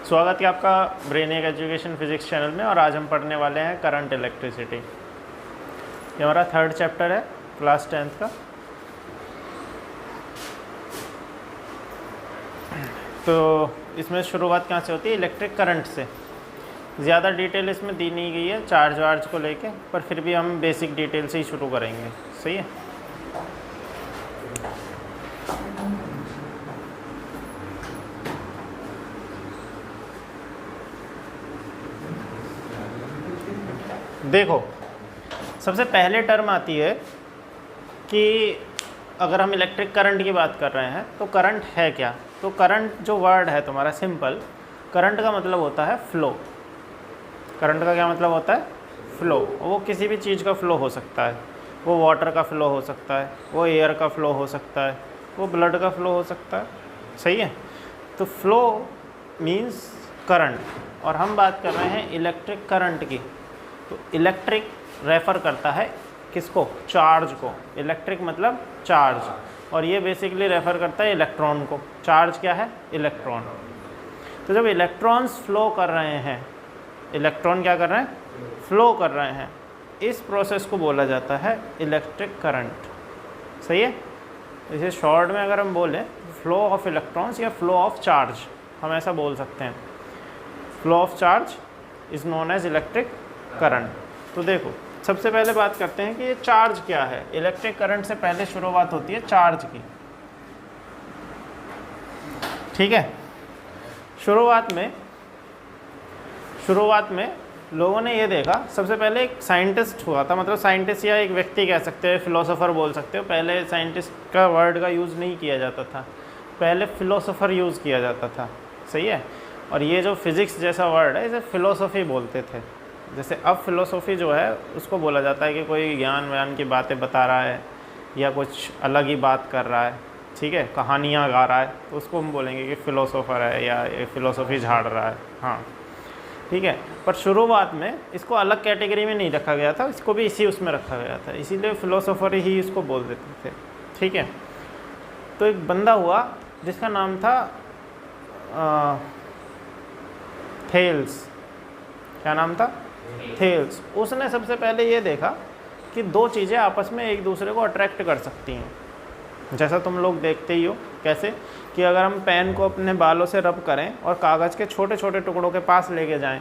स्वागत है आपका ब्रेनियक एजुकेशन फिजिक्स चैनल में। और आज हम पढ़ने वाले हैं करंट इलेक्ट्रिसिटी। ये हमारा थर्ड चैप्टर है क्लास 10th का। तो इसमें शुरुआत कहाँ से होती है? इलेक्ट्रिक करंट से। ज़्यादा डिटेल इसमें दी नहीं गई है चार्ज वार्ज को लेके, पर फिर भी हम बेसिक डिटेल से ही शुरू करेंगे। सही है। देखो, सबसे पहले टर्म आती है कि अगर हम इलेक्ट्रिक करंट की बात कर रहे हैं तो करंट है क्या। तो करंट जो वर्ड है तुम्हारा सिंपल, करंट का मतलब होता है फ्लो। करंट का क्या मतलब होता है? फ्लो। वो किसी भी चीज़ का फ्लो हो सकता है। वो वाटर का फ्लो हो सकता है, वो एयर का फ्लो हो सकता है, वो ब्लड का फ्लो हो सकता है। सही है। तो फ्लो मीन्स करंट, और हम बात कर रहे हैं इलेक्ट्रिक करंट की। तो इलेक्ट्रिक रेफ़र करता है किसको? चार्ज को। इलेक्ट्रिक मतलब चार्ज, और ये बेसिकली रेफ़र करता है इलेक्ट्रॉन को। चार्ज क्या है? इलेक्ट्रॉन। तो जब इलेक्ट्रॉन्स फ्लो कर रहे हैं, इलेक्ट्रॉन क्या कर रहे हैं? फ्लो कर रहे हैं। इस प्रोसेस को बोला जाता है इलेक्ट्रिक करंट। सही है। इसे शॉर्ट में अगर हम बोलें, फ्लो ऑफ इलेक्ट्रॉन्स या फ्लो ऑफ चार्ज, हम ऐसा बोल सकते हैं। Flow of charge is known as electric current. तो देखो, सबसे पहले बात करते हैं कि ये चार्ज क्या है। इलेक्ट्रिक करंट से पहले शुरुआत होती है चार्ज की। ठीक है। शुरुआत में लोगों ने ये देखा, सबसे पहले एक साइंटिस्ट हुआ था, मतलब साइंटिस्ट या एक व्यक्ति कह सकते हो, फिलोसोफर बोल सकते हो। पहले साइंटिस्ट का वर्ड का यूज़ नहीं किया जाता था, पहले फिलोसोफर यूज़ किया जाता था। सही है। और ये जो फिज़िक्स जैसा वर्ड है, इसे फिलोसॉफी बोलते थे। जैसे अब फिलोसॉफी जो है उसको बोला जाता है कि कोई ज्ञान व्यान की बातें बता रहा है या कुछ अलग ही बात कर रहा है। ठीक है। कहानियाँ गा रहा है, तो उसको हम बोलेंगे कि फ़िलोसोफर है या फ़िलोसॉफी झाड़ रहा है। हाँ, ठीक है। पर शुरुआत में इसको अलग कैटेगरी में नहीं रखा गया था, इसको भी इसी उसमें रखा गया था, इसीलिए फ़िलोसोफर ही इसको बोल देते थे। ठीक है। तो एक बंदा हुआ जिसका नाम था थेल्स। क्या नाम था? थेल्स। उसने सबसे पहले ये देखा कि दो चीज़ें आपस में एक दूसरे को अट्रैक्ट कर सकती हैं। जैसा तुम लोग देखते ही हो, कैसे कि अगर हम पेन को अपने बालों से रब करें और कागज़ के छोटे छोटे टुकड़ों के पास लेके जाएं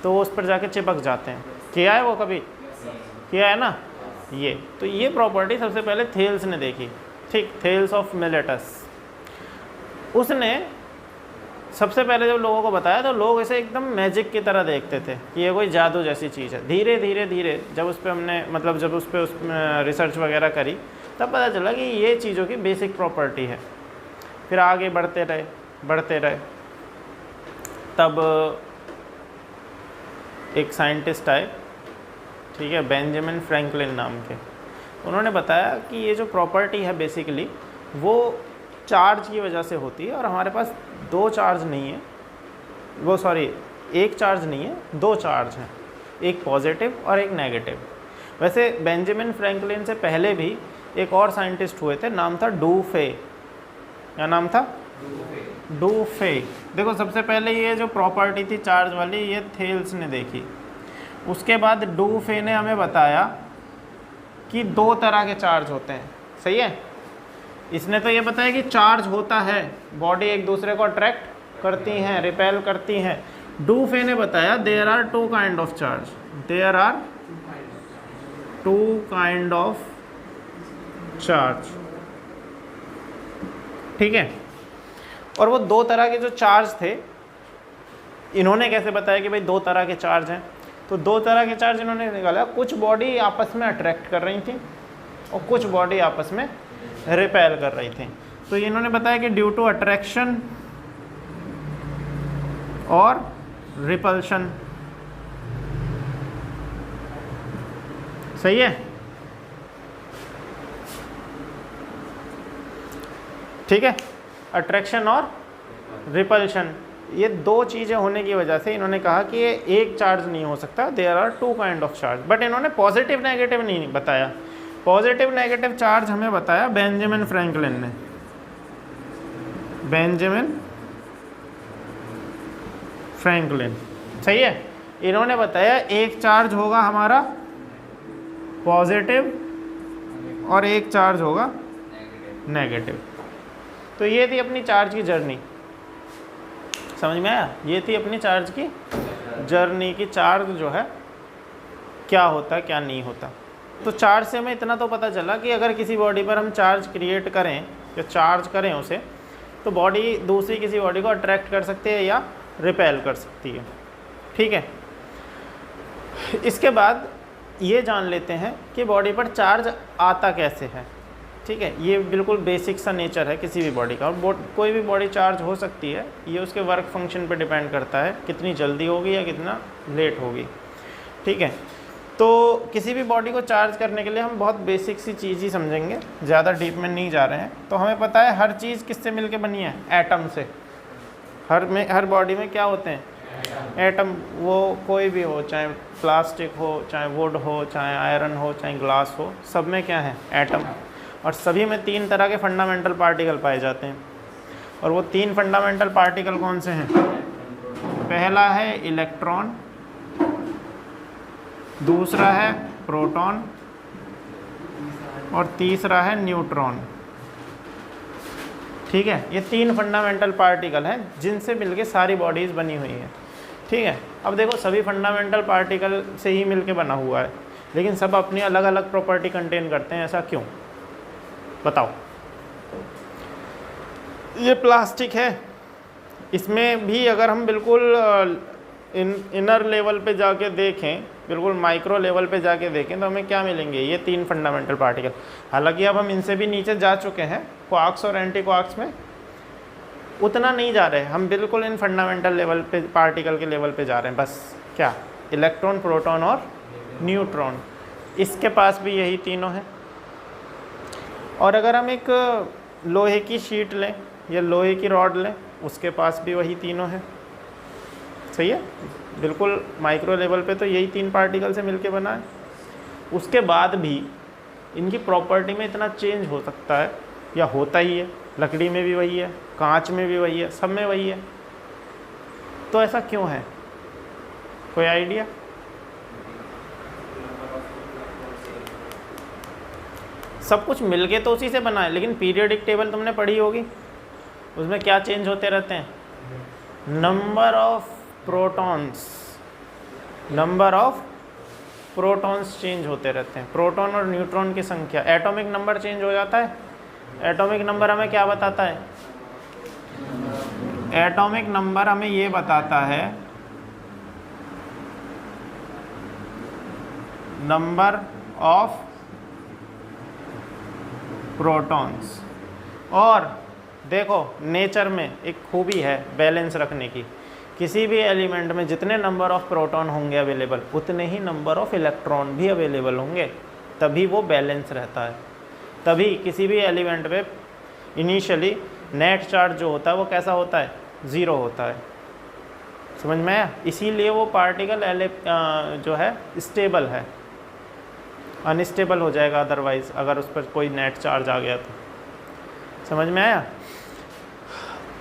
तो वो उस पर जाके चिपक जाते हैं। किया है वो कभी? किया है ना। तो ये प्रॉपर्टी सबसे पहले थेल्स ने देखी। ठीक, थेल्स ऑफ मिलेटस। उसने सबसे पहले जब लोगों को बताया तो लोग इसे एकदम मैजिक की तरह देखते थे कि ये कोई जादू जैसी चीज़ है। धीरे धीरे जब उस पर हमने जब उस पर रिसर्च वगैरह करी, तब पता चला कि ये चीज़ों की बेसिक प्रॉपर्टी है। फिर आगे बढ़ते रहे। तब एक साइंटिस्ट आए, ठीक है, बेंजामिन फ्रैंकलिन नाम के। उन्होंने बताया कि ये जो प्रॉपर्टी है बेसिकली वो चार्ज की वजह से होती है, और हमारे पास दो चार्ज नहीं है, एक चार्ज नहीं है, दो चार्ज हैं, एक पॉजिटिव और एक नेगेटिव। वैसे बेंजामिन फ्रैंकलिन से पहले भी एक और साइंटिस्ट हुए थे, नाम था डूफे। क्या नाम था? डूफे। देखो, सबसे पहले ये जो प्रॉपर्टी थी चार्ज वाली, ये थेल्स ने देखी। उसके बाद डूफे ने हमें बताया कि दो तरह के चार्ज होते हैं। सही है। इसने तो ये बताया कि चार्ज होता है, बॉडी एक दूसरे को अट्रैक्ट करती हैं, रिपेल करती हैं। डूफे ने बताया there are two kind of charge, there are two kind of charge. ठीक है। और वो दो तरह के जो चार्ज थे, इन्होंने कैसे बताया कि भाई दो तरह के चार्ज हैं? तो दो तरह के चार्ज इन्होंने निकाला। कुछ बॉडी आपस में अट्रैक्ट कर रही थी और कुछ बॉडी आपस में रिपेल कर रही थी। तो इन्होंने बताया कि ड्यू टू अट्रैक्शन और रिपल्शन। सही है। ठीक है। अट्रैक्शन और रिपल्शन, ये दो चीज़ें होने की वजह से इन्होंने कहा कि ये एक चार्ज नहीं हो सकता, there are two kind of charge. But इन्होंने पॉजिटिव नेगेटिव नहीं बताया। पॉजिटिव नेगेटिव चार्ज हमें बताया बेंजामिन फ्रैंकलिन ने। बेंजामिन फ्रैंकलिन, सही है। इन्होंने बताया एक चार्ज होगा हमारा पॉजिटिव और एक चार्ज होगा नेगेटिव। तो ये थी अपनी चार्ज की जर्नी, समझ में आया? ये थी अपनी चार्ज की जर्नी की चार्ज जो है क्या होता है क्या नहीं होता। तो चार्ज से हमें इतना तो पता चला कि अगर किसी बॉडी पर हम चार्ज क्रिएट करें या चार्ज करें उसे, तो बॉडी दूसरी किसी बॉडी को अट्रैक्ट कर सकती है या रिपेल कर सकती है, ठीक है। इसके बाद ये जान लेते हैं कि बॉडी पर चार्ज आता कैसे है, ठीक है। ये बिल्कुल बेसिक सा नेचर है किसी भी बॉडी का, और कोई भी बॉडी चार्ज हो सकती है, ये उसके वर्क फंक्शन पे डिपेंड करता है, कितनी जल्दी होगी या कितना लेट होगी, ठीक है। तो किसी भी बॉडी को चार्ज करने के लिए हम बहुत बेसिक सी चीज़ ही समझेंगे, ज़्यादा डीप में नहीं जा रहे हैं। तो हमें पता है हर चीज़ किससे मिलके बनी है, एटम से। हर बॉडी में क्या होते हैं, एटम। वो कोई भी हो, चाहे प्लास्टिक हो, चाहे वुड हो, चाहे आयरन हो, चाहे ग्लास हो, सब में क्या है, एटम। और सभी में 3 तरह के फंडामेंटल पार्टिकल पाए जाते हैं। और वो 3 फंडामेंटल पार्टिकल कौन से हैं? पहला है इलेक्ट्रॉन, दूसरा है प्रोटॉन और तीसरा है न्यूट्रॉन, ठीक है। ये 3 फंडामेंटल पार्टिकल हैं जिनसे मिलके सारी बॉडीज़ बनी हुई हैं, ठीक है। अब देखो सभी फंडामेंटल पार्टिकल से ही मिलके बना हुआ है, लेकिन सब अपनी अलग अलग प्रॉपर्टी कंटेन करते हैं, ऐसा क्यों बताओ? ये प्लास्टिक है, इसमें भी अगर हम बिल्कुल इनर लेवल पे जाके देखें, बिल्कुल माइक्रो लेवल पे जाके देखें, तो हमें क्या मिलेंगे, ये 3 फंडामेंटल पार्टिकल। हालांकि अब हम इनसे भी नीचे जा चुके हैं, क्वार्क्स और एंटी क्वार्क्स में उतना नहीं जा रहे, हम बिल्कुल इन फंडामेंटल लेवल पे पार्टिकल के लेवल पे जा रहे हैं। बस क्या, इलेक्ट्रॉन, प्रोटॉन और न्यूट्रॉन, इसके पास भी यही तीनों हैं। और अगर हम एक लोहे की शीट लें या लोहे की रॉड लें, उसके पास भी वही तीनों हैं, सही है। बिल्कुल माइक्रो लेवल पे तो यही 3 पार्टिकल से मिलके बना है। उसके बाद भी इनकी प्रॉपर्टी में इतना चेंज हो सकता है या होता ही है। लकड़ी में भी वही है, कांच में भी वही है, सब में वही है। तो ऐसा क्यों है, कोई आइडिया? सब कुछ मिलके तो उसी से बना है, लेकिन पीरियोडिक टेबल तुमने पढ़ी होगी, उसमें क्या चेंज होते रहते हैं, नंबर ऑफ प्रोटॉन्स चेंज होते रहते हैं, प्रोटॉन और न्यूट्रॉन की संख्या। एटॉमिक नंबर चेंज हो जाता है। एटॉमिक नंबर हमें क्या बताता है, एटॉमिक नंबर हमें ये बताता है नंबर ऑफ प्रोटॉन्स। और देखो नेचर में एक खूबी है बैलेंस रखने की, किसी भी एलिमेंट में जितने नंबर ऑफ प्रोटॉन होंगे अवेलेबल, उतने ही नंबर ऑफ इलेक्ट्रॉन भी अवेलेबल होंगे, तभी वो बैलेंस रहता है। तभी किसी भी एलिमेंट पे इनिशियली नेट चार्ज जो होता है वो कैसा होता है, 0 होता है, समझ में आया? इसीलिए वो पार्टिकल जो है स्टेबल है, अनस्टेबल हो जाएगा अदरवाइज अगर उस पर कोई नेट चार्ज आ गया तो, समझ में आया?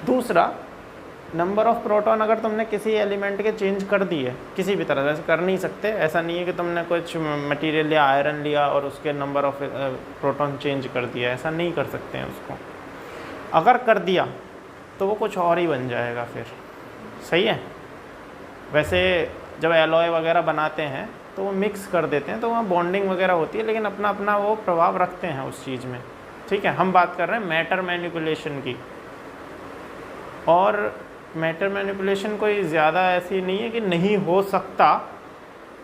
दूसरा, नंबर ऑफ प्रोटॉन अगर तुमने किसी एलिमेंट के चेंज कर दिए किसी भी तरह से, कर नहीं सकते, ऐसा नहीं है कि तुमने कुछ मटेरियल लिया, आयरन लिया और उसके नंबर ऑफ प्रोटॉन चेंज कर दिया, ऐसा नहीं कर सकते हैं उसको। अगर कर दिया तो वो कुछ और ही बन जाएगा फिर, सही है। वैसे जब एलॉय वगैरह बनाते हैं तो वो मिक्स कर देते हैं, तो वहाँ बॉन्डिंग वगैरह होती है, लेकिन अपना अपना वो प्रभाव रखते हैं उस चीज़ में, ठीक है। हम बात कर रहे हैं मैटर मैनिपुलेशन की, और मैटर मैनिपुलेशन कोई ज़्यादा ऐसी नहीं है कि नहीं हो सकता।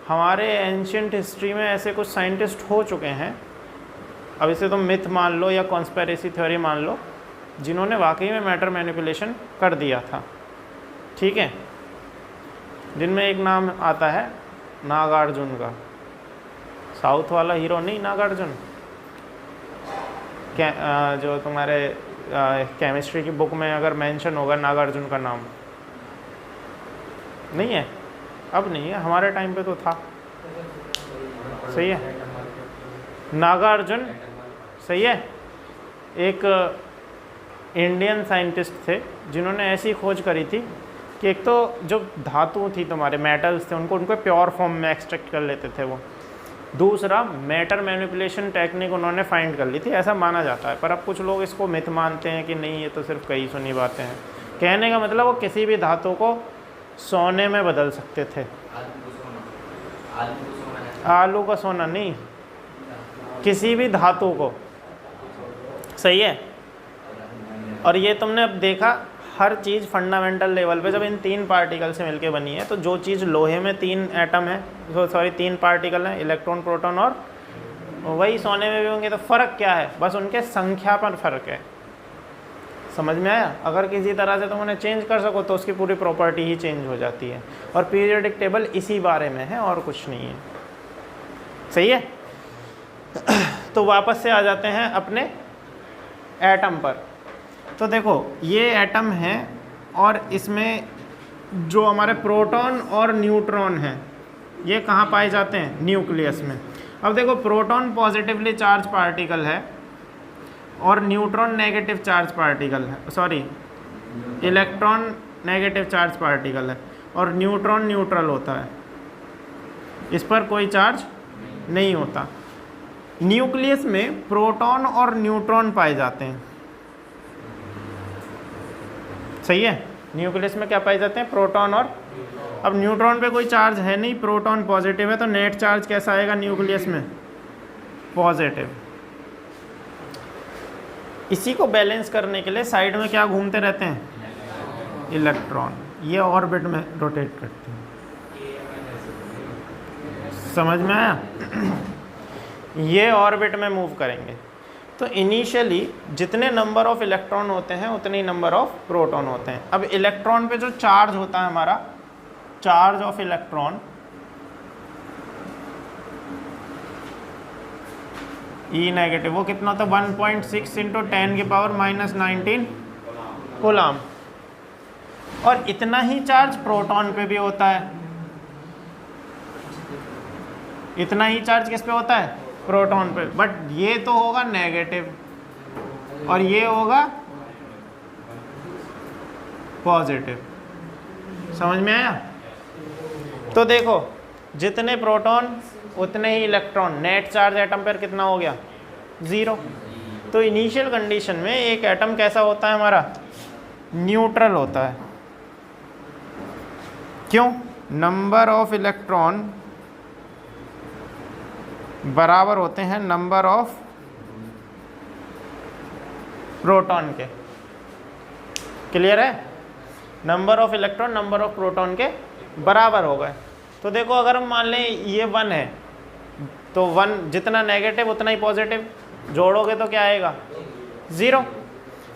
हमारे एंशिएंट हिस्ट्री में ऐसे कुछ साइंटिस्ट हो चुके हैं, अब इसे तुम मिथ मान लो या कॉन्स्पिरेसी थ्योरी मान लो, जिन्होंने वाकई में मैटर मैनिपुलेशन कर दिया था, ठीक है। जिनमें एक नाम आता है नागार्जुन का, साउथ वाला हीरो नहीं, नागार्जुन, जो तुम्हारे केमिस्ट्री की बुक में अगर मेंशन होगा नागार्जुन का नाम, नहीं है, अब नहीं है, हमारे टाइम पे तो था, सही है। नागार्जुन, सही है, एक इंडियन साइंटिस्ट थे जिन्होंने ऐसी खोज करी थी कि एक तो जो धातु थी तुम्हारे मेटल्स थे उनको प्योर फॉर्म में एक्सट्रैक्ट कर लेते थे वो। दूसरा मैटर मैनिपुलेशन टेक्निक उन्होंने फाइंड कर ली थी, ऐसा माना जाता है। पर अब कुछ लोग इसको मिथ मानते हैं कि नहीं ये तो सिर्फ कई सुनी बातें हैं। कहने का मतलब वो किसी भी धातु को सोने में बदल सकते थे। आलू का सोना नहीं, किसी भी धातु को। सही है। और ये तुमने अब देखा हर चीज़ फंडामेंटल लेवल पे जब इन 3 पार्टिकल से मिलके बनी है, तो जो चीज़ लोहे में 3 एटम है, सॉरी 3 पार्टिकल हैं, इलेक्ट्रॉन प्रोटॉन और, वही सोने में भी होंगे। तो फ़र्क क्या है? बस उनके संख्या पर फ़र्क है। समझ में आया? अगर किसी तरह से तुम उन्हें चेंज कर सको तो उसकी पूरी प्रॉपर्टी ही चेंज हो जाती है। और पीरियोडिक टेबल इसी बारे में है और कुछ नहीं है। सही है। तो वापस से आ जाते हैं अपने एटम पर। तो देखो ये एटम है और इसमें जो हमारे प्रोटॉन और न्यूट्रॉन हैं ये कहाँ पाए जाते हैं? न्यूक्लियस में। अब देखो प्रोटॉन पॉजिटिवली चार्ज पार्टिकल है और न्यूट्रॉन नेगेटिव चार्ज पार्टिकल है, sorry electron negative charge particle है और न्यूट्रॉन न्यूट्रल होता है, इस पर कोई चार्ज नहीं होता। न्यूक्लियस में प्रोटॉन और न्यूट्रॉन पाए जाते हैं। सही है। न्यूक्लियस में क्या पाए जाते हैं? प्रोटॉन और, अब न्यूट्रॉन पे कोई चार्ज है नहीं, प्रोटॉन पॉजिटिव है, तो नेट चार्ज कैसा आएगा न्यूक्लियस में? पॉजिटिव। इसी को बैलेंस करने के लिए साइड में क्या घूमते रहते हैं? इलेक्ट्रॉन। ये ऑर्बिट में रोटेट करते हैं। समझ में आया? ये ऑर्बिट में मूव करेंगे। तो इनिशियली जितने नंबर ऑफ इलेक्ट्रॉन होते हैं उतने ही नंबर ऑफ प्रोटॉन होते हैं। अब इलेक्ट्रॉन पे जो चार्ज होता है हमारा, charge of electron E negative, वो कितना होता है? 1.6 इंटू 10⁻⁻19 कूलम। और इतना ही चार्ज प्रोटॉन पे भी होता है। इतना ही चार्ज किस पे होता है? प्रोटॉन पे। बट ये तो होगा नेगेटिव और ये होगा पॉजिटिव। समझ में आया? तो देखो जितने प्रोटॉन उतने ही इलेक्ट्रॉन, नेट चार्ज एटम पर कितना हो गया? 0। तो इनिशियल कंडीशन में एक एटम कैसा होता है हमारा? न्यूट्रल होता है। क्यों? नंबर ऑफ इलेक्ट्रॉन बराबर होते हैं नंबर ऑफ प्रोटॉन के। क्लियर है? Number of electron number of proton के बराबर हो गए। तो देखो अगर हम मान लें ये 1 है तो 1 जितना नेगेटिव उतना ही पॉजिटिव, जोड़ोगे तो क्या आएगा? 0।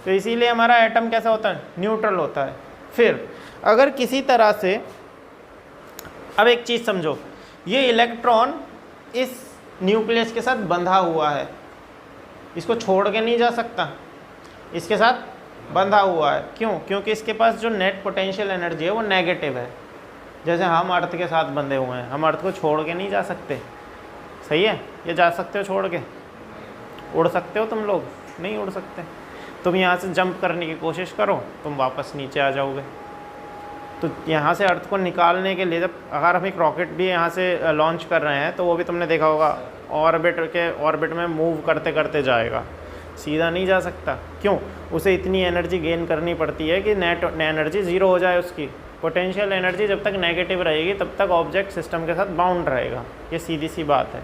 तो इसीलिए हमारा एटम कैसा होता है? न्यूट्रल होता है। फिर अगर किसी तरह से, अब एक चीज़ समझो, ये इलेक्ट्रॉन इस न्यूक्लियस के साथ बंधा हुआ है, इसको छोड़ के नहीं जा सकता, इसके साथ बंधा हुआ है। क्यों? क्योंकि इसके पास जो नेट पोटेंशियल एनर्जी है वो नेगेटिव है। जैसे हम अर्थ के साथ बंधे हुए हैं, हम अर्थ को छोड़ के नहीं जा सकते। सही है? ये जा सकते हो छोड़ के? उड़ सकते हो तुम लोग? नहीं उड़ सकते। तुम यहाँ से जंप करने की कोशिश करो, तुम वापस नीचे आ जाओगे। तो यहाँ से अर्थ को निकालने के लिए जब अगर हम एक रॉकेट भी यहाँ से लॉन्च कर रहे हैं तो वो भी तुमने देखा होगा ऑर्बिट में मूव करते करते जाएगा, सीधा नहीं जा सकता। क्यों? उसे इतनी एनर्जी गेन करनी पड़ती है कि नेट एनर्जी 0 हो जाए। उसकी पोटेंशियल एनर्जी जब तक नेगेटिव रहेगी तब तक ऑब्जेक्ट सिस्टम के साथ बाउंड रहेगा। ये सीधी सी बात है।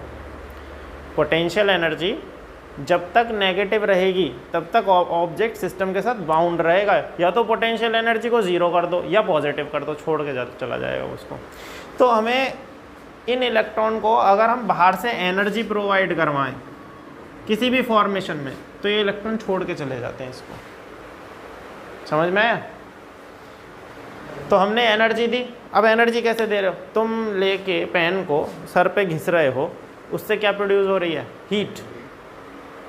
पोटेंशियल एनर्जी जब तक नेगेटिव रहेगी तब तक ऑब्जेक्ट सिस्टम के साथ बाउंड रहेगा। या तो पोटेंशियल एनर्जी को 0 कर दो या पॉजिटिव कर दो, छोड़ के चला जाएगा उसको। तो हमें इन इलेक्ट्रॉन को अगर हम बाहर से एनर्जी प्रोवाइड करवाएं किसी भी फॉर्मेशन में, तो ये इलेक्ट्रॉन छोड़ के चले जाते हैं इसको। समझ में आया? तो हमने एनर्जी दी। अब एनर्जी कैसे दे रहे हो? तुम लेके पेन को सर पे घिस रहे हो, उससे क्या प्रोड्यूस हो रही है? हीट।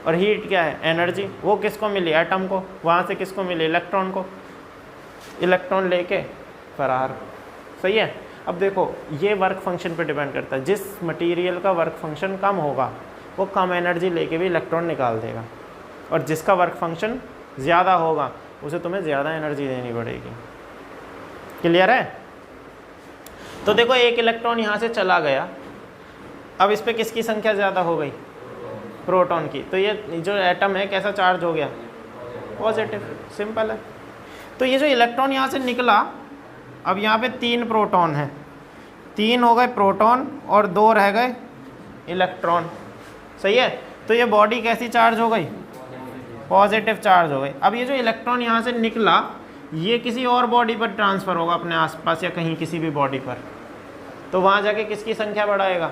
और हीट क्या है? एनर्जी। वो किसको मिली? एटम को। वहाँ से किसको मिली? इलेक्ट्रॉन को। इलेक्ट्रॉन लेके फरार। सही है? अब देखो ये वर्क फंक्शन पे डिपेंड करता है। जिस मटेरियल का वर्क फंक्शन कम होगा वो कम एनर्जी लेके भी इलेक्ट्रॉन निकाल देगा, और जिसका वर्क फंक्शन ज़्यादा होगा उसे तुम्हें ज़्यादा एनर्जी देनी पड़ेगी। क्लियर है? तो देखो एक इलेक्ट्रॉन यहाँ से चला गया, अब इस पे किसकी संख्या ज़्यादा हो गई? प्रोटॉन की। तो ये जो एटम है कैसा चार्ज हो गया? पॉजिटिव। सिंपल है। तो ये जो इलेक्ट्रॉन यहाँ से निकला, अब यहाँ पे 3 प्रोटॉन हैं, 3 हो गए प्रोटॉन और 2 रह गए इलेक्ट्रॉन। सही है? तो ये बॉडी कैसी चार्ज हो गई? पॉजिटिव चार्ज हो गई। अब ये जो इलेक्ट्रॉन यहाँ से निकला, ये किसी और बॉडी पर ट्रांसफ़र होगा, अपने आसपास या कहीं किसी भी बॉडी पर, तो वहाँ जाके किसकी संख्या बढ़ाएगा?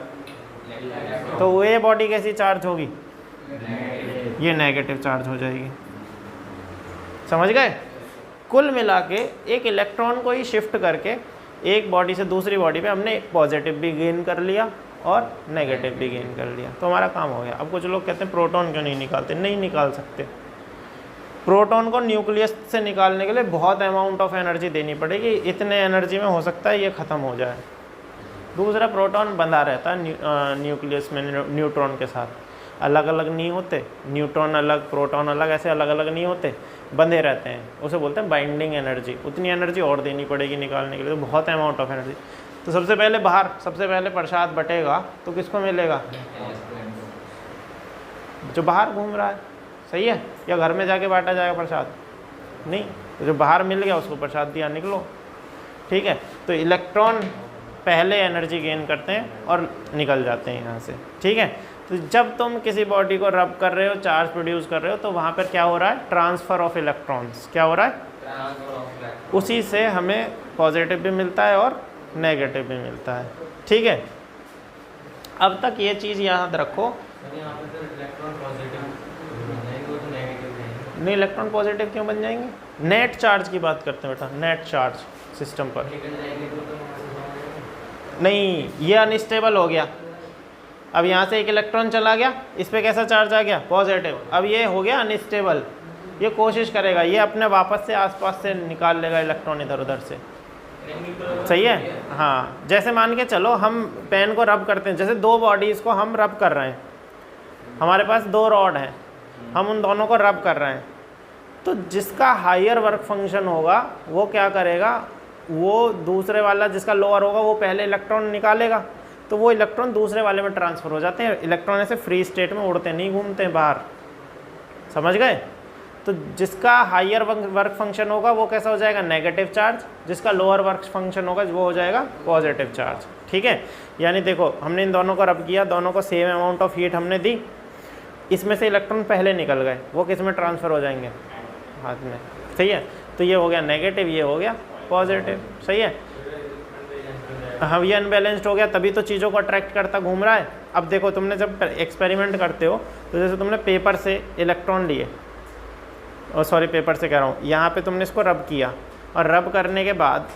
तो ये बॉडी कैसी चार्ज होगी? ये नेगेटिव चार्ज हो जाएगी। समझ गए? कुल मिला के एक इलेक्ट्रॉन को ही शिफ्ट करके एक बॉडी से दूसरी बॉडी पे हमने पॉजिटिव भी गेन कर लिया और नेगेटिव भी गेन कर लिया, तो हमारा काम हो गया। अब कुछ लोग कहते हैं प्रोटॉन क्यों नहीं निकालते? नहीं निकाल सकते। प्रोटॉन को न्यूक्लियस से निकालने के लिए बहुत अमाउंट ऑफ एनर्जी देनी पड़ेगी, इतने एनर्जी में हो सकता है ये ख़त्म हो जाए। दूसरा, प्रोटॉन बंधा रहता है न्यूक्लियस में न्यूट्रॉन के साथ, अलग अलग नहीं होते, न्यूट्रॉन अलग प्रोटॉन अलग, ऐसे अलग अलग नहीं होते, बंधे रहते हैं, उसे बोलते हैं बाइंडिंग एनर्जी। उतनी एनर्जी और देनी पड़ेगी निकालने के लिए, तो बहुत अमाउंट ऑफ एनर्जी। तो सबसे पहले बाहर, सबसे पहले प्रसाद बटेगा तो किसको मिलेगा? जो बाहर घूम रहा है। सही है? या घर में जाके बांटा जाएगा प्रसाद? नहीं, तो जो बाहर मिल गया उसको प्रसाद दिया, निकलो। ठीक है? तो इलेक्ट्रॉन पहले एनर्जी गेन करते हैं और निकल जाते हैं यहाँ से। ठीक है? तो जब तुम किसी बॉडी को रब कर रहे हो, चार्ज प्रोड्यूस कर रहे हो, तो वहाँ पर क्या हो रहा है? Transfer of electrons. क्या हो रहा है? उसी से हमें पॉजिटिव भी मिलता है और नेगेटिव भी मिलता है। ठीक है? अब तक ये चीज़ याद रखो। नहीं, इलेक्ट्रॉन पॉजिटिव क्यों बन जाएंगे? नेट चार्ज की बात करते हैं बेटा, नेट चार्ज सिस्टम पर। नहीं, ये अनस्टेबल हो गया। अब यहाँ से एक इलेक्ट्रॉन चला गया, इस पर कैसा चार्ज आ गया? पॉजिटिव। अब ये हो गया अनस्टेबल, ये कोशिश करेगा, ये अपने वापस से आसपास से निकाल लेगा इलेक्ट्रॉन इधर उधर से। सही है? हाँ, जैसे मान के चलो हम पेन को रब करते हैं, जैसे 2 बॉडीज़ को हम रब कर रहे हैं, हमारे पास 2 रॉड हैं, हम उन दोनों को रब कर रहे हैं, तो जिसका हायर वर्क फंक्शन होगा वो क्या करेगा? वो दूसरे वाला जिसका लोअर होगा वो पहले इलेक्ट्रॉन निकालेगा, तो वो इलेक्ट्रॉन दूसरे वाले में ट्रांसफ़र हो जाते हैं। इलेक्ट्रॉन ऐसे फ्री स्टेट में उड़ते नहीं, घूमते हैं बाहर। समझ गए? तो जिसका हायर वर्क फंक्शन होगा वो कैसा हो जाएगा? Negative charge. जिसका लोअर वर्क फंक्शन होगा वो हो जाएगा पॉजिटिव चार्ज। ठीक है? यानी देखो, हमने इन दोनों को रब किया, दोनों को सेम अमाउंट ऑफ हीट हमने दी, इसमें से इलेक्ट्रॉन पहले निकल गए, वो किस में ट्रांसफ़र हो जाएंगे? हाथ में। सही है? तो ये हो गया नेगेटिव, ये हो गया पॉजिटिव। सही है? हाँ, ये अनबैलेंस्ड हो गया, तभी तो चीज़ों को अट्रैक्ट करता घूम रहा है। अब देखो, तुमने जब एक्सपेरिमेंट करते हो तो जैसे तुमने पेपर से इलेक्ट्रॉन लिए, और सॉरी पेपर से कह रहा हूँ, यहाँ पे तुमने इसको रब किया, और रब करने के बाद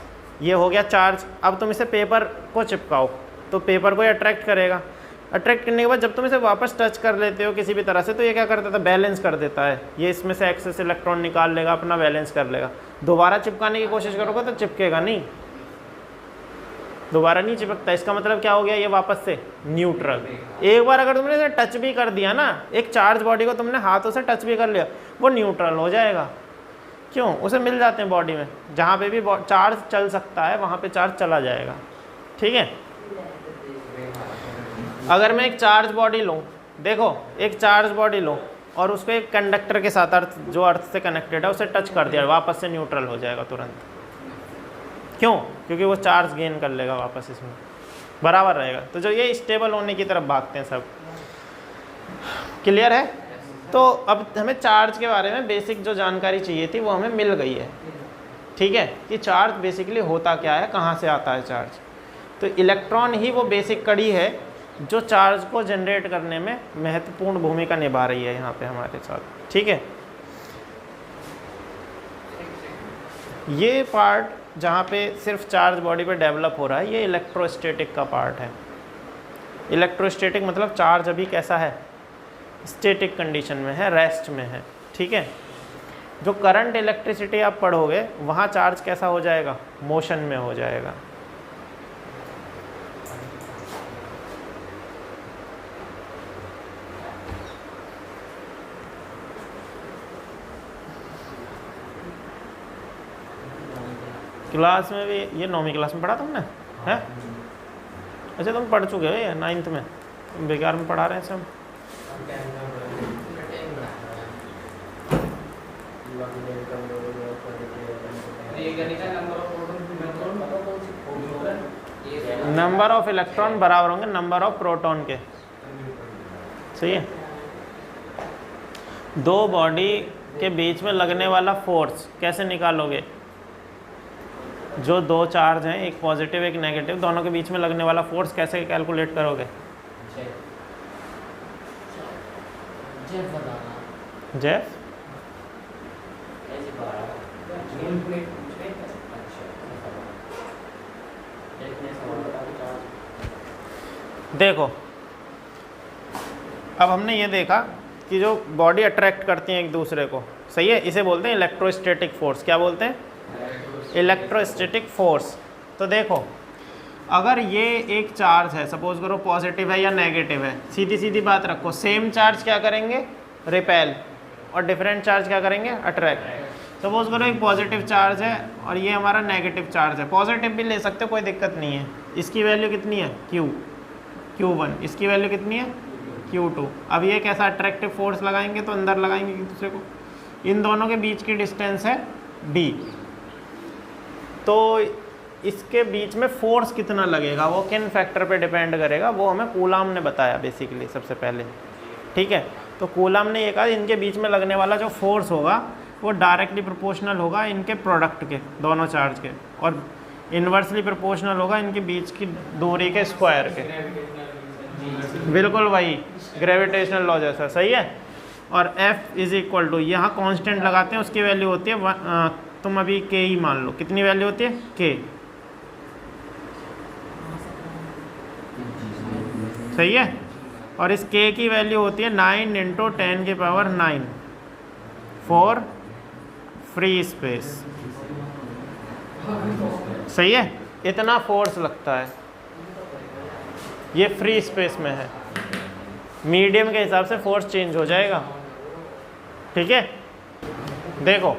ये हो गया चार्ज। अब तुम इसे पेपर को चिपकाओ तो पेपर को ये अट्रैक्ट करेगा। अट्रैक्ट करने के बाद जब तुम इसे वापस टच कर लेते हो किसी भी तरह से, तो ये क्या करता था? बैलेंस कर देता है। ये इसमें से एक्सेस इलेक्ट्रॉन निकाल लेगा, अपना बैलेंस कर लेगा। दोबारा चिपकाने की कोशिश करोगे तो चिपकेगा नहीं, दोबारा नहीं चिपकता। इसका मतलब क्या हो गया? ये वापस से न्यूट्रल। एक बार अगर तुमने इसे टच भी कर दिया ना, एक चार्ज बॉडी को तुमने हाथों से टच भी कर लिया, वो न्यूट्रल हो जाएगा। क्यों? उसे मिल जाते हैं बॉडी में, जहाँ पे भी चार्ज चल सकता है वहाँ पे चार्ज चला जाएगा। ठीक है? अगर मैं एक चार्ज बॉडी लूँ, देखो एक चार्ज बॉडी लूँ और उसको एक कंडक्टर के साथ, अर्थ जो अर्थ से कनेक्टेड है, उसे टच कर दिया, वापस से न्यूट्रल हो जाएगा तुरंत। क्यों? क्योंकि वो चार्ज गेन कर लेगा वापस, इसमें बराबर रहेगा। तो जो ये स्टेबल होने की तरफ भागते हैं सब। क्लियर है? तो अब हमें चार्ज के बारे में बेसिक जो जानकारी चाहिए थी वो हमें मिल गई है। ठीक है? कि चार्ज बेसिकली होता क्या है, कहाँ से आता है चार्ज। तो इलेक्ट्रॉन ही वो बेसिक कड़ी है जो चार्ज को जनरेट करने में महत्वपूर्ण भूमिका निभा रही है यहाँ पे हमारे साथ। ठीक है? ये पार्ट जहाँ पे सिर्फ चार्ज बॉडी पे डेवलप हो रहा है, ये इलेक्ट्रोस्टैटिक का पार्ट है। इलेक्ट्रोस्टैटिक मतलब चार्ज अभी कैसा है? स्टैटिक कंडीशन में है, रेस्ट में है। ठीक है? जो करंट इलेक्ट्रिसिटी आप पढ़ोगे वहाँ चार्ज कैसा हो जाएगा? मोशन में हो जाएगा। क्लास में भी ये 9वीं क्लास में पढ़ा तुमने है? अच्छा तुम पढ़ चुके हो ये 9th में, तुम बेकार में पढ़ा रहे हैं सब। नंबर ऑफ इलेक्ट्रॉन बराबर होंगे नंबर ऑफ प्रोटॉन के, सही है। दो बॉडी के बीच में लगने वाला फोर्स कैसे निकालोगे? जो दो चार्ज हैं, एक पॉजिटिव एक नेगेटिव, दोनों के बीच में लगने वाला फोर्स कैसे कैलकुलेट करोगे? जेफ देखो, अब हमने ये देखा कि जो बॉडी अट्रैक्ट करती हैं एक दूसरे को, सही है, इसे बोलते हैं इलेक्ट्रोस्टैटिक फोर्स। क्या बोलते हैं? Electrostatic force. तो देखो, अगर ये एक चार्ज है, सपोज करो पॉजिटिव है या नेगेटिव है, सीधी सीधी बात रखो, सेम चार्ज क्या करेंगे? रिपेल, और डिफरेंट चार्ज क्या करेंगे? अट्रैक्ट। सपोज करो एक पॉजिटिव चार्ज है और ये हमारा नेगेटिव चार्ज है, पॉजिटिव भी ले सकते हो, कोई दिक्कत नहीं है। इसकी वैल्यू कितनी है? Q1। इसकी वैल्यू कितनी है? Q2। अब ये कैसा अट्रैक्टिव फोर्स लगाएंगे? तो अंदर लगाएंगे एक दूसरे को। इन दोनों के बीच की डिस्टेंस है D, तो इसके बीच में फोर्स कितना लगेगा वो किन फैक्टर पे डिपेंड करेगा? वो हमें कूलाम ने बताया बेसिकली सबसे पहले, ठीक है। तो कूलाम ने ये कहा इनके बीच में लगने वाला जो फोर्स होगा वो डायरेक्टली प्रोपोर्शनल होगा इनके प्रोडक्ट के, दोनों चार्ज के, और इन्वर्सली प्रोपोर्शनल होगा इनके बीच की दूरी के स्क्वायर के। बिल्कुल वही ग्रेविटेशनल लॉ जैसा, सही है। और F इज इक्वल टू, यहाँ कांस्टेंट लगाते हैं, उसकी वैल्यू होती है तुम अभी K ही मान लो। कितनी वैल्यू होती है? K, सही है। और इस K की वैल्यू होती है 9 × 10⁹ फॉर फ्री स्पेस, सही है। इतना फोर्स लगता है, ये फ्री स्पेस में है। मीडियम के हिसाब से फोर्स चेंज हो जाएगा, ठीक है। देखो,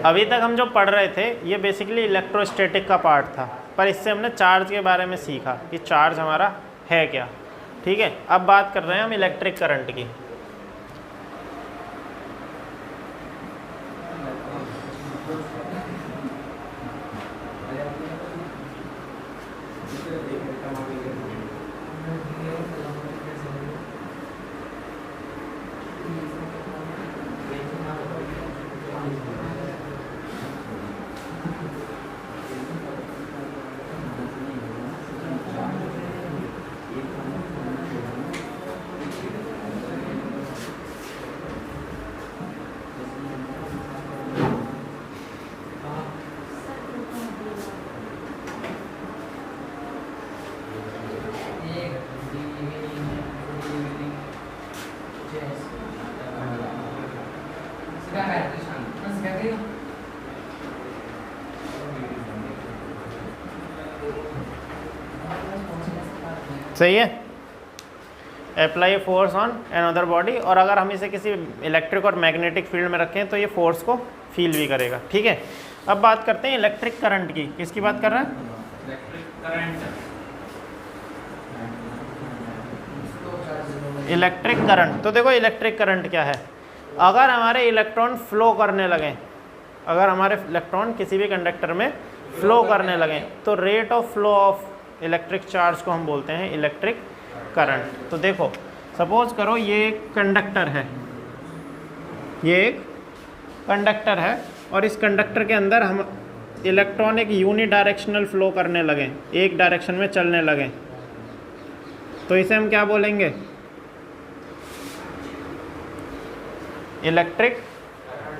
अभी तक हम जो पढ़ रहे थे ये बेसिकली इलेक्ट्रोस्टैटिक का पार्ट था, पर इससे हमने चार्ज के बारे में सीखा कि चार्ज हमारा है क्या, ठीक है। अब बात कर रहे हैं हम इलेक्ट्रिक करंट की। सही है। Apply force on another body, और अगर हम इसे किसी इलेक्ट्रिक और मैग्नेटिक फील्ड में रखें तो ये फोर्स को फील भी करेगा, ठीक है। अब बात करते हैं इलेक्ट्रिक करंट की। किसकी बात कर रहे हैं? Electric current. तो देखो इलेक्ट्रिक करंट क्या है? अगर हमारे इलेक्ट्रॉन फ्लो करने लगें, अगर हमारे इलेक्ट्रॉन किसी भी कंडक्टर में फ्लो करने लगें, तो rate of flow of electric charge को हम बोलते हैं इलेक्ट्रिक करंट। तो देखो, सपोज करो ये एक कंडक्टर है, ये एक कंडक्टर है, और इस कंडक्टर के अंदर हम इलेक्ट्रॉन एक यूनिडायरेक्शनल फ्लो करने लगें, एक डायरेक्शन में चलने लगें, तो इसे हम क्या बोलेंगे? Electric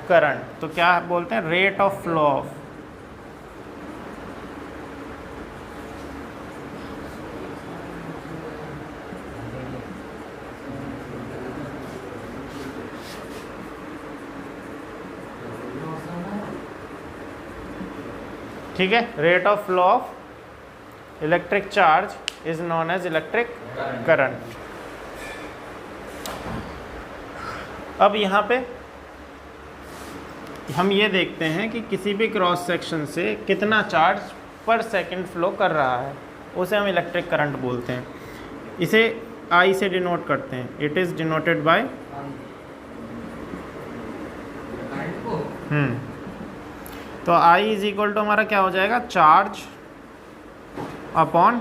current. तो क्या बोलते हैं? रेट ऑफ फ्लो ऑफ, ठीक है। Rate of flow of electric charge is known as electric current. अब यहाँ पे हम ये देखते हैं कि किसी भी क्रॉस सेक्शन से कितना चार्ज पर सेकंड फ्लो कर रहा है, उसे हम इलेक्ट्रिक करंट बोलते हैं। इसे I से डिनोट करते हैं। इट इज़ डिनोटेड बाय तो I इज इक्वल टू हमारा क्या हो जाएगा, चार्ज अपॉन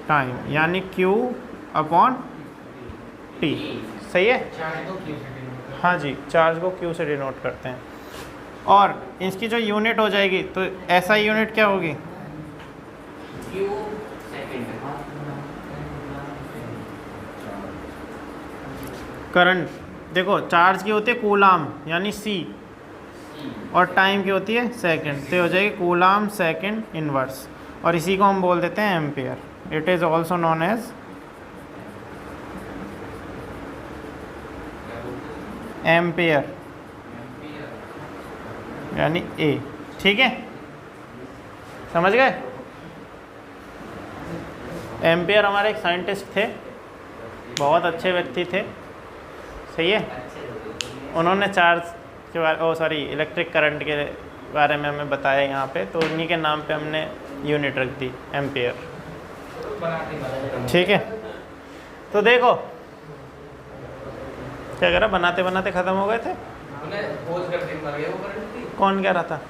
टाइम, यानी Q अपॉन T। सही है? हाँ जी, चार्ज को Q से डिनोट करते हैं। और इसकी जो यूनिट हो जाएगी तो ऐसा यूनिट क्या होगी, करंट। देखो चार्ज की होती है कूलाम यानी C, और टाइम की होती है सेकंड, तो हो जाएगी कूलाम सेकंड इनवर्स, और इसी को हम बोल देते हैं ampere. It is also known as ampere यानी A। ठीक है, समझ गए? एम्पियर हमारे एक साइंटिस्ट थे, बहुत अच्छे व्यक्ति थे। सही है? उन्होंने चार्ज के बारे इलेक्ट्रिक करंट के बारे में हमें बताया यहाँ पे, तो उन्हीं के नाम पे हमने यूनिट रख दी एम्पियर। ठीक है, तो देखो क्या करा, बनाते बनाते ख़त्म हो गए थे। कौन कह रहा था?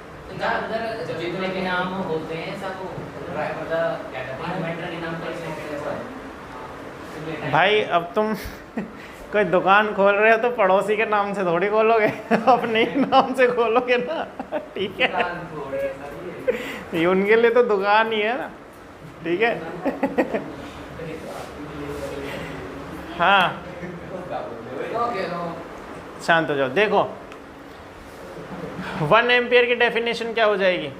भाई अब तुम कोई दुकान खोल रहे हो तो पड़ोसी के नाम से थोड़ी खोलोगे, अपने ही नाम से खोलोगे ना। ठीक है, ये उनके लिए तो दुकान ही है ना। ठीक है। हाँ, शांत हो जाओ। देखो 1 एम्पियर की डेफिनेशन क्या हो जाएगी,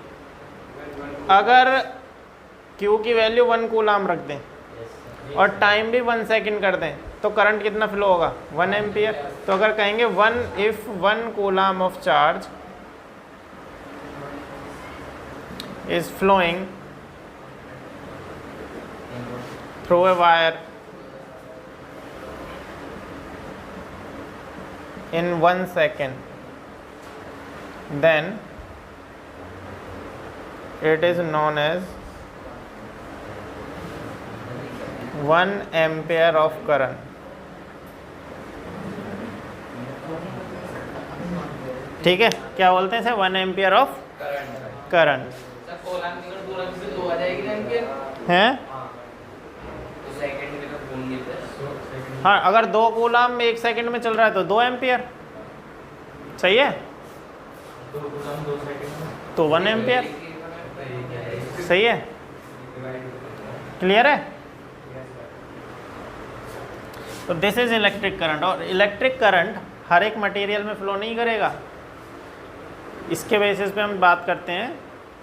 अगर Q की वैल्यू 1 कूलाम रख दें और टाइम भी 1 सेकंड कर दें तो करंट कितना फ्लो होगा, 1 एम्पियर। तो अगर कहेंगे 1 coulomb of charge is flowing through a wire in 1 second, then it is known as 1 ampere of current। ठीक है, क्या बोलते हैं इसे, 1 एम्पियर ऑफ करंट है। हाँ, अगर 2 कूलाम में 1 सेकंड में चल रहा है तो 2 एम्पियर। सही है, तो 1 एम्पियर। सही है, क्लियर है? तो दिस इज इलेक्ट्रिक करंट। और इलेक्ट्रिक करंट हर एक मटेरियल में फ्लो नहीं करेगा। इसके बेसिस पे हम बात करते हैं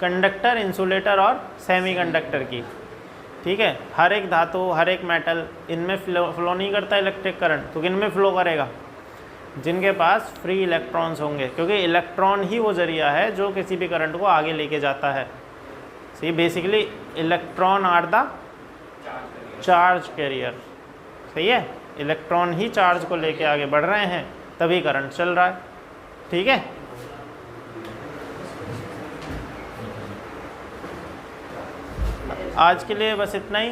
कंडक्टर, इंसुलेटर और सेमीकंडक्टर की। ठीक है, हर एक धातु, हर एक मेटल, इनमें फ्लो नहीं करता इलेक्ट्रिक करंट। तो किन में फ्लो करेगा, जिनके पास फ्री इलेक्ट्रॉन्स होंगे, क्योंकि इलेक्ट्रॉन ही वो जरिया है जो किसी भी करंट को आगे लेके जाता है। See basically electron are the charge carrier. सही है, इलेक्ट्रॉन ही चार्ज को लेके आगे बढ़ रहे हैं, तभी करंट चल रहा है। ठीक है, आज के लिए बस इतना ही।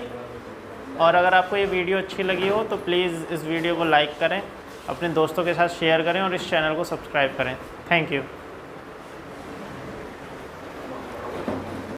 और अगर आपको ये वीडियो अच्छी लगी हो तो प्लीज़ इस वीडियो को लाइक करें, अपने दोस्तों के साथ शेयर करें और इस चैनल को सब्सक्राइब करें। Thank you.